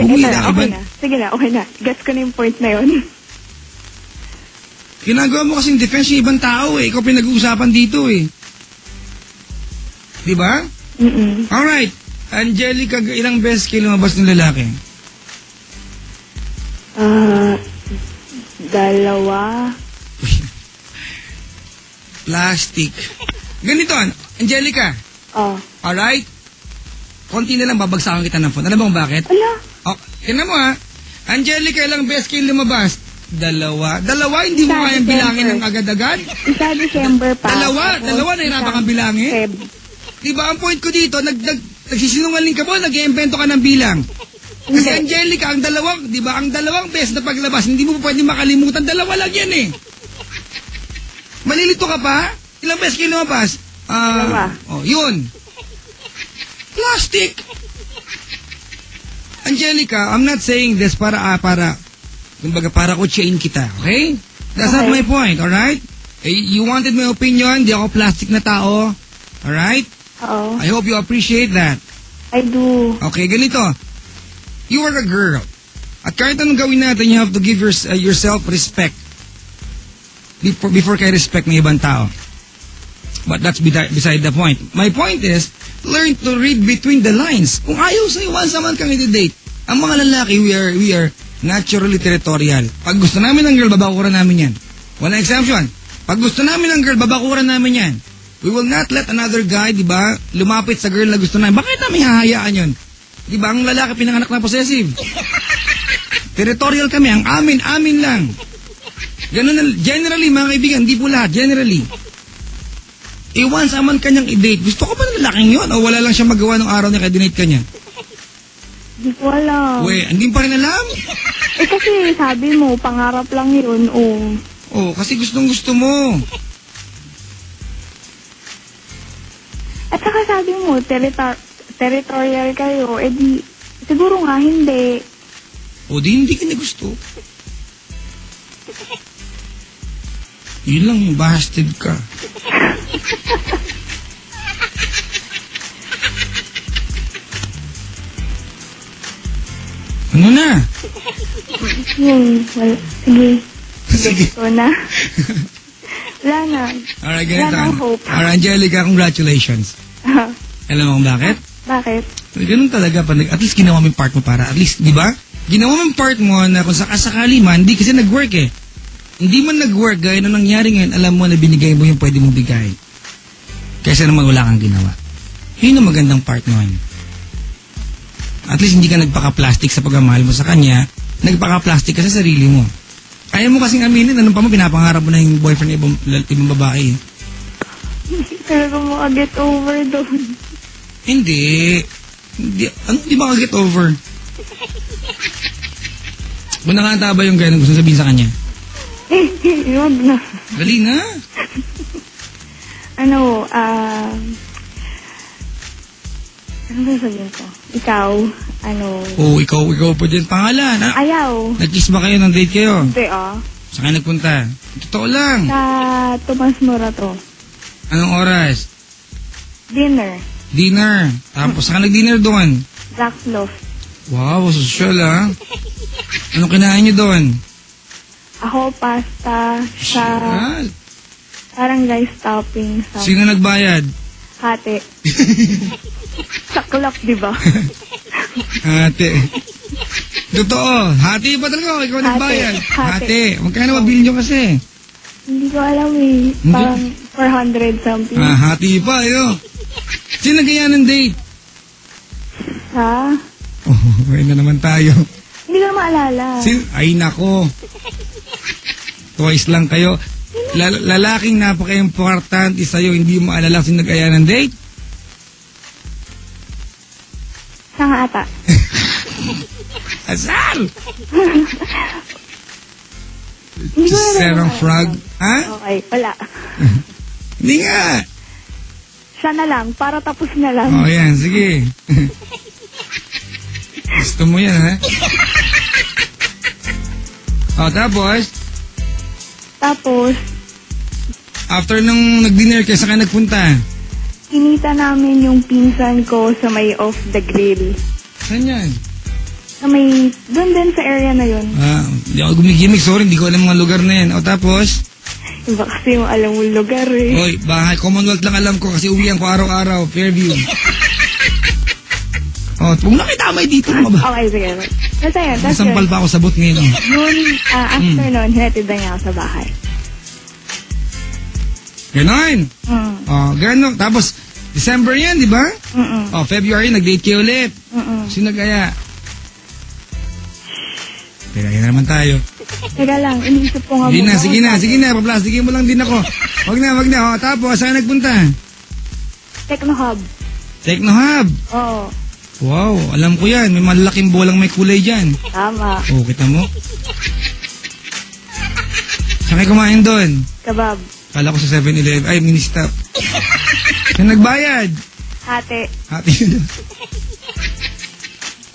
Okay na. Sige na, okay na. Gets ko na yung point na yun. Ginagawa mo kasing defense yung ibang tao eh. Ikaw pinag-uusapan dito eh. Diba? Alright. Angelica, ilang beses kayo lumabas ng lalaki? 2. Plastic. Ganito, Angelica. Alright? Konti na lang babagsakan kita ng phone. Alam mo kung bakit? Tignan mo Angelica, ilang beses kayo lumabas? 2. Hindi mo kayang bilangin ng agad-agad? Isa December pa. Dalawa, nahirapan kang bilangin? Diba, ang point ko dito, nagsisinungaling ka mo, nag-iimbento ka ng bilang. Kasi Angelica, ang dalawang beses na paglabas, hindi mo pwede makalimutan, 2 lang yan eh. Malilito ka pa? Ilang beses kayo lumabas? 2. Yun. Plastic. Angelica, I'm not saying this para kutsain kita, okay? That's not my point, alright? You wanted my opinion, di ako plastic na tao, alright? I hope you appreciate that. I do. Okay, ganito. You are a girl. At kahit anong gawin natin, you have to give yourself respect before kayo respect ng ibang tao. But that's beside the point. My point is, learn to read between the lines. Kung ayaw sa'yo, once naman kang i-date. Ang mga lalaki, we are naturally territorial. Pag gusto namin ng girl, babakuran namin yan. Walang exemption. Pag gusto namin ng girl, babakuran namin yan. We will not let another guy, diba, lumapit sa girl na gusto namin. Bakit namin hahayaan yun? Diba, ang lalaki pinanganak na possessive. Territorial kami, ang amin lang. Ganun na, generally, mga kaibigan, hindi po lahat, generally. Once aman kanyang i-date, gusto ko ba ng lalaking yun? O wala lang siya magawa ng araw na kaya dinate ka niya? Hindi ko alam. Hindi pa rin alam? Kasi sabi mo, pangarap lang yun, kasi gustong gusto mo. At saka sabi mo, territorial kayo, di, siguro nga hindi. Di hindi ka na gusto. Yun lang, bastard ka. Ano na? Sige. Gusto na. Wala na. Alright, ganito. Alright, Angelica, congratulations. Alam mo kung bakit? Bakit? Ganun talaga. At least ginawa mo yung part mo para. At least, di ba? Ginawa mo yung part mo na kung sakasakali man, hindi kasi nag-work eh. Hindi man nag-work, gaya na nangyari ngayon, alam mo na binigay mo yung pwede mong bigay. Kaysa naman wala kang ginawa. Yun ang magandang part mo. At least hindi ka nagpaka-plastic sa pagmamahal mo sa kanya, nagpaka-plastic ka sa sarili mo. Kaya mo kasing aminin, anong pa mo, pinapangarap mo na yung boyfriend ibang babae. Pero maka-get over doon. Hindi. Hindi maka-get over? Kung nakanta ba yung gano'n gusto sabihin sa kanya? Huwag na. Dali na. Ano sasabihin ko? Ikaw, ikaw po dyan pangalan. Ayaw. Nag-kiss ba kayo ng date kayo? Hindi, Saan kayo nagpunta? Totoo lang. Sa Tomas Morato. Anong oras? Dinner. Tapos saan ka nag-dinner doon? Black Loft. Wow, social Anong kinain nyo doon? Ako, pasta sa parang rice topping. Sino nagbayad? Hati. Saklap, di ba? Hati. Totoo. Hati ba talaga? Ikaw nagbayad? Hati. Magkano mabili nyo kasi? Hindi ko alam eh. Parang 400 something. Hati pa, Sino nagaya ng date? Ngayon na naman tayo. Hindi ko na maalala. Ay, nako. Twice lang kayo. Lalaking napaka-importante sa'yo, hindi mo maalala kung nag-aya ng date? Siya nga ata. Asal! Hindi ko na Serang frog? Ha? Okay, wala. Hindi nga. Siya na lang, para tapos na lang. Yan, sige. Gusto mo yan, ha? Tapos? After nung nag-dinner kayo, saan kayo nagpunta? Kinita namin yung pinsan ko sa may off the grill. Saan yan? Doon din sa area na yun. Hindi ako gumigimik. Sorry, hindi ko alam mga lugar na yan. O tapos? Iba kasi yung alam mong lugar eh. Oy, bahay. Commonwealth lang alam ko kasi uwihan ko araw-araw. Fairview. Huwag na kitamay dito. Okay, sige. Basta yun. Sampal pa ako sa boot ngayon. Noon, after noon, hinatid na niya ako sa bahay. Ganon. Ganon. Tapos, December yan, di ba? February, nag-date kayo ulit. Sino kaya? Teka, yan naman tayo. Teka lang, iniisip ko nga. Sige na, paplastikin mo lang din ako. Wag na. Tapos, saan nagpunta? Techno Hub. Techno Hub? Oo. Wow, alam ko yan. May malaking bolang may kulay dyan. Tama. Kita mo? Saan kayo kumain doon? Kebab. Kala ko sa 7-Eleven. Ay, mini-stop. Yung nagbayad? Hati.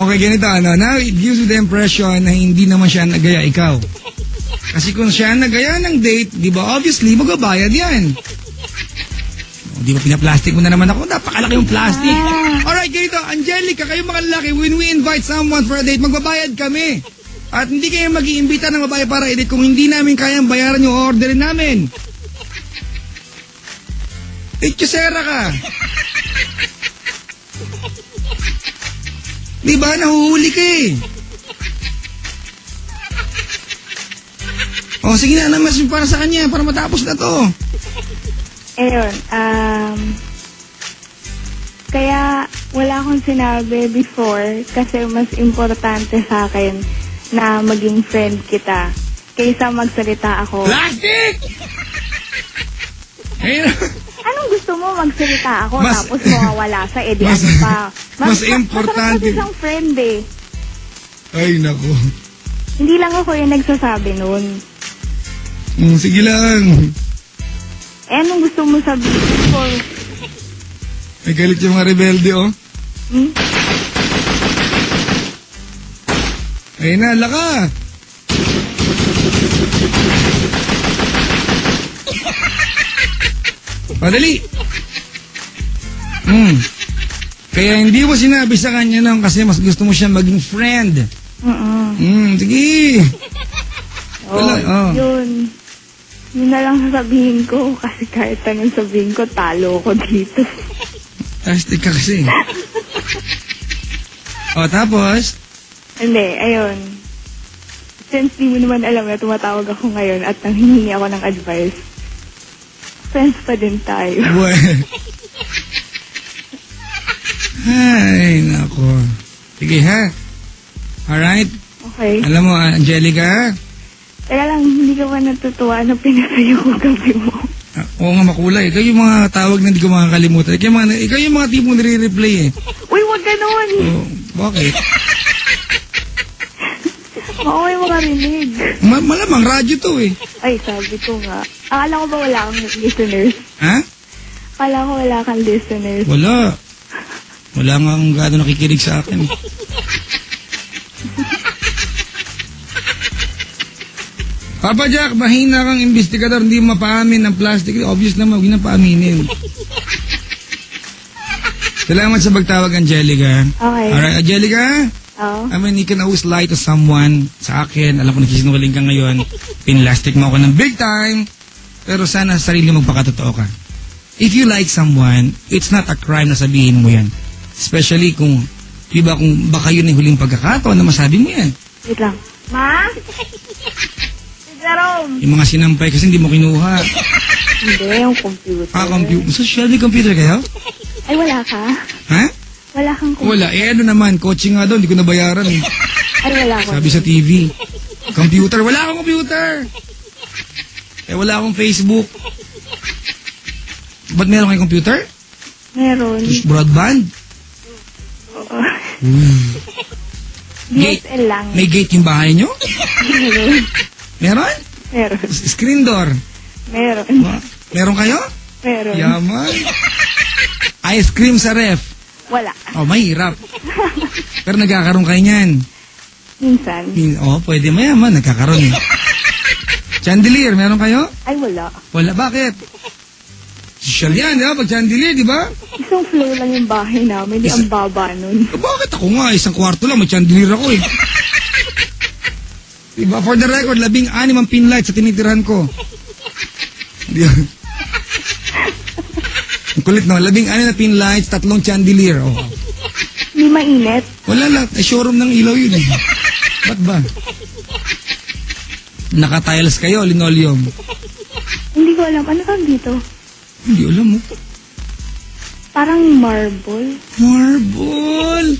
Okay, ganito now it gives you the impression na hindi naman siya nagaya ikaw. Kasi kung siya nagaya ng date, di ba, obviously, magbabayad yan. Di ba, pinaplastic mo na naman ako? Napakalaki yung plastic. Alright, ganito, Angelica, kayo mga lalaki, when we invite someone for a date, magbabayad kami. At hindi kayo mag-iimbita ng babae para i-date kung hindi namin kayang bayaran yung orderin namin. Itchusera ka. Di ba? Nahuhuli ka eh. Sige na naman para sa kanya, para matapos na to. Ayun, kaya wala akong sinabi before kasi mas importante sa akin na maging friend kita kaysa magsalita ako. Plastic! Ayun. Anong gusto mo magsalita ako tapos mawawala sa edi ano pa? Mas importante. Masarap isang friend eh. Ay, naku. Hindi lang ako yung nagsasabi nun. Sige lang. Anong gusto mo sabihin ko? May galit yung mga rebelde, Ayun na, laka. Padali. Kaya hindi mo sinabi sa kanya nang kasi mas gusto mo siya maging friend. Sige. Yun. Yun na lang sasabihin ko kasi kahit anong sabihin ko, talo ko dito. Plastic ka kasi. Tapos? Hindi, ayun. Since di mo naman alam na tumatawag ako ngayon at nanghihingi ako ng advice, friends pa din tayo. Ay, nako. Sige ha. Alright? Okay. Alam mo, Angelica? Teka lang, hindi ka ba natutuwa na pinasayo ko gabi mo? Oo nga, makulay. Ikaw yung mga tawag na hindi ko makakalimutan. Ikaw yung mga tipong nire-replay eh. Uy, wag ganun! Bakit? Okay makarinig. Malamang, radyo to eh. Ay, sabi ko nga. Akala ko ba wala kang listeners? Ha? Akala ko wala kang listeners. Wala. Wala nga akong gano'n nakikinig sa akin. Papa Jack, mahina kang investigador, hindi mo mapaamin ng plastic. Obvious naman, huwag na paaminin. Salamat sa pagtawag, Angelica. Okay. Alright, Angelica? I mean, you can always lie to someone. Sa akin, alam ko nagsisinungaling ka ngayon. Pinlastic mo ako ng big time. Pero sana sa sarili magpakatotoo ka. If you like someone, it's not a crime na sabihin mo yan. Especially kung, di ba, kung baka yun yung huling pagkakataon na masabi mo yan. Wait lang. Ma? Jerome! Yung mga sinampay kasi hindi mo kinuha. Hindi, yung computer. Computer. Social may computer kayo? Ay, wala ka? Ha? Wala kang computer. Wala. Ano naman, coaching nga doon, hindi ko nabayaran eh. Ay, wala ko. Sabi sa TV. Computer. Wala akong computer. Wala akong Facebook. Ba't meron kayong computer? Meron. Broadband? Oo. DSL lang. May gate yung bahay nyo? Meron. Meron? Meron. Screen door? Meron. Meron kayo? Meron. Yaman. Ice cream sa ref? Wala. Mahirap. Pero nagkakaroon kayo niyan? Minsan. Pwede mayaman. Nagkakaroon eh. Chandelier, meron kayo? Ay, wala. Wala. Bakit? social yan, di ba? Pag chandelier, di ba? Isang floor lang yung bahay namin, di ang baba nun. Bakit ako nga? Isang kwarto lang, may chandelier ako eh. Diba? For the record, 16 ang pin light sa tinitirahan ko. Di ba? Ang kulit no, 16 na pin lights, 3 chandelier. Oh. Hindi mainit. Wala lang, showroom ng ilaw yun eh. Ba't ba? Naka-tiles kayo, linoleum. Hindi ko alam. Ano tawag dito? Hindi alam mo. Parang marble. Marble!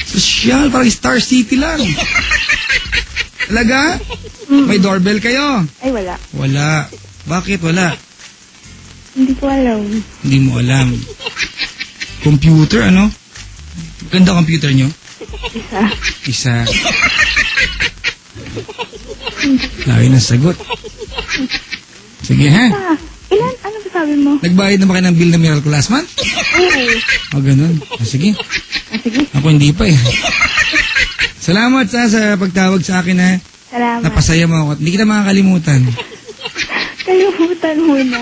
Sosyal, parang Star City lang. Talaga? May doorbell kayo? Ay, wala. Wala. Bakit wala? Hindi ko alam. Hindi mo alam. Computer, ano? Ganda computer nyo? Isa. Lagi na sagot. Sige, ha? Ilan? Ano ba sabi mo? Nagbayad na ba kayo ng bill na Miracle last month? Oo. O, ganun. Sige. Sige. Ako hindi pa eh. Salamat sa pagtawag sa akin, ha? Salamat. Napasaya mo ako. Hindi kita makakalimutan. Kalimutan mo na.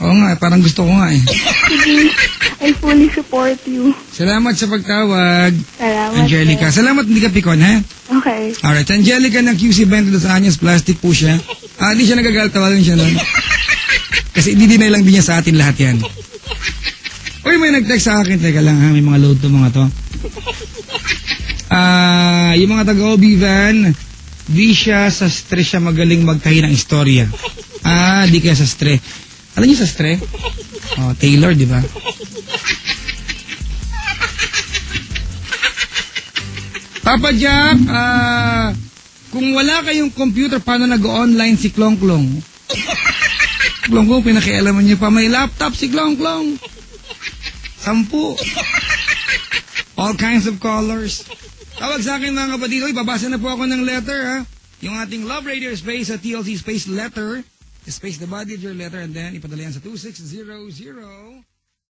Oo nga, parang gusto ko nga eh. Sige. I fully support you. Salamat sa pagtawag. Salamat. Angelica. Salamat, hindi ka pikon, ha? Okay. Alright, Angelica ng QC 22 Anyos, plastic po siya. Hindi siya nagagalit, tawagan siya nun. Kasi i-deny lang din niya sa atin lahat yan. Uy, may nag-text sa akin. Teka lang ha, may mga load to mga to. Yung mga taga-OB van, di siya sa stress siya magaling magtahi ng istorya. Di kaya sa stress. Alam niyo sa stress? Taylor, di ba? Papa Jack, kung wala kayong computer, paano nag-online si Klong Klong? Klong Klong, pinakialaman niyo pa, may laptop si Klong Klong. 10. All kinds of colors. Tawag sa akin mga kapatid, babasa na po ako ng letter ha. Yung ating Love Radio space at TLC space letter, space the body of your letter and then ipadala yan sa 2600.